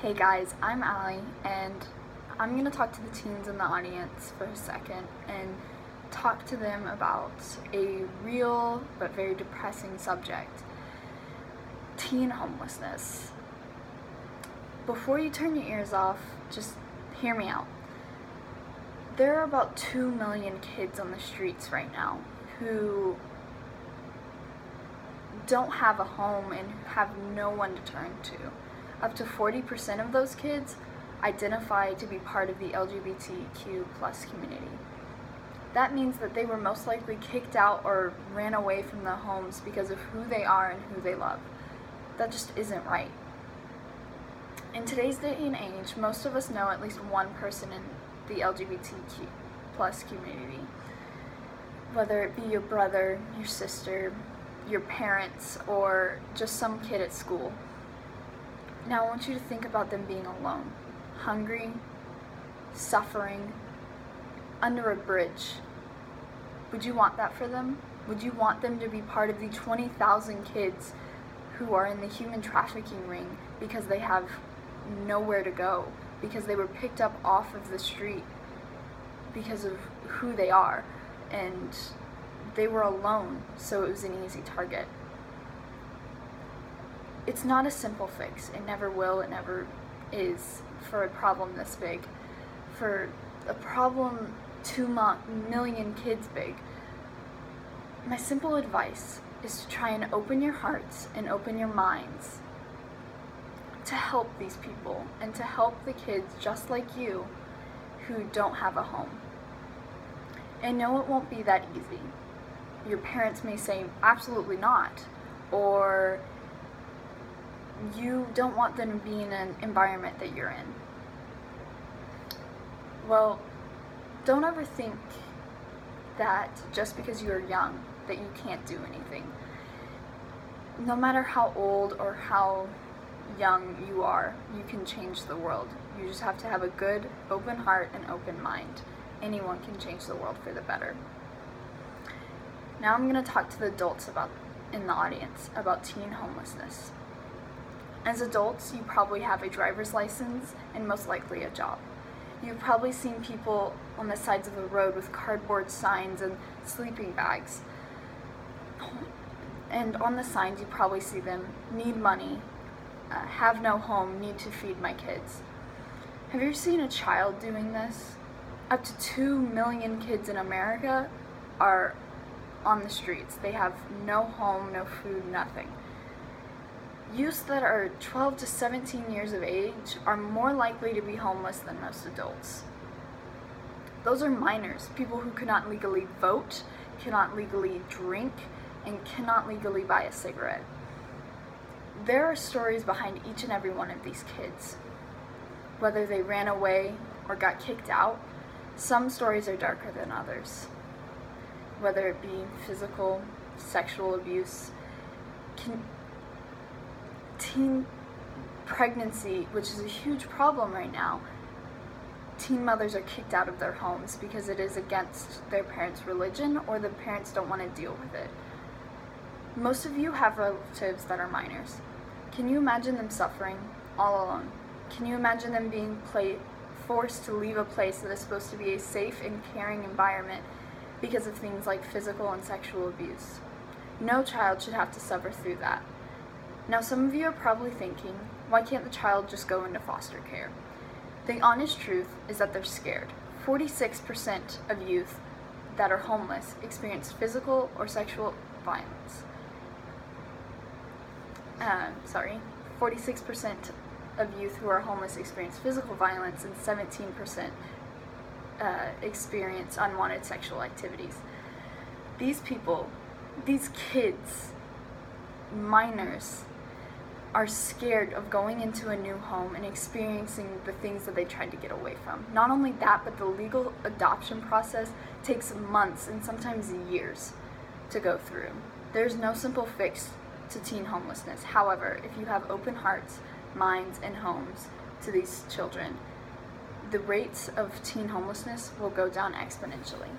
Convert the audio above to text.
Hey guys, I'm Allie, and I'm going to talk to the teens in the audience for a second and talk to them about a real but very depressing subject: teen homelessness. Before you turn your ears off, just hear me out. There are about 2 million kids on the streets right now who don't have a home and have no one to turn to. Up to 40% of those kids identify to be part of the LGBTQ plus community. That means that they were most likely kicked out or ran away from their homes because of who they are and who they love. That just isn't right. In today's day and age, most of us know at least one person in the LGBTQ plus community, whether it be your brother, your sister, your parents, or just some kid at school. Now I want you to think about them being alone, hungry, suffering, under a bridge. Would you want that for them? Would you want them to be part of the 20,000 kids who are in the human trafficking ring because they have nowhere to go, because they were picked up off of the street because of who they are, and they were alone, so it was an easy target? It's not a simple fix. It never will, it never is, for a problem this big. For a problem 2 million kids big. My simple advice is to try and open your hearts and open your minds to help these people and to help the kids just like you who don't have a home. And no, it won't be that easy. Your parents may say, absolutely not, or you don't want them to be in an environment that you're in. Well, don't ever think that just because you're young that you can't do anything. No matter how old or how young you are, you can change the world. You just have to have a good, open heart and open mind. Anyone can change the world for the better. Now I'm going to talk to the adults in the audience about teen homelessness. As adults, you probably have a driver's license and most likely a job. You've probably seen people on the sides of the road with cardboard signs and sleeping bags. And on the signs you probably see them: need money, have no home, need to feed my kids. Have you ever seen a child doing this? Up to 2 million kids in America are on the streets. They have no home, no food, nothing. Youths that are 12 to 17 years of age are more likely to be homeless than most adults. Those are minors, people who cannot legally vote, cannot legally drink, and cannot legally buy a cigarette. There are stories behind each and every one of these kids. Whether they ran away or got kicked out, some stories are darker than others. Whether it be physical, sexual abuse, teen pregnancy, which is a huge problem right now. Teen mothers are kicked out of their homes because it is against their parents' religion, or the parents don't want to deal with it. Most of you have relatives that are minors. Can you imagine them suffering all alone? Can you imagine them being forced to leave a place that is supposed to be a safe and caring environment because of things like physical and sexual abuse? No child should have to suffer through that. Now, some of you are probably thinking, why can't the child just go into foster care? The honest truth is that they're scared. 46% of youth that are homeless experience physical or sexual violence. 46% of youth who are homeless experience physical violence, and 17% experience unwanted sexual activities. These people, these kids, minors, are scared of going into a new home and experiencing the things that they tried to get away from. Not only that, but the legal adoption process takes months and sometimes years to go through. There's no simple fix to teen homelessness. However, if you have open hearts, minds, and homes to these children, the rates of teen homelessness will go down exponentially.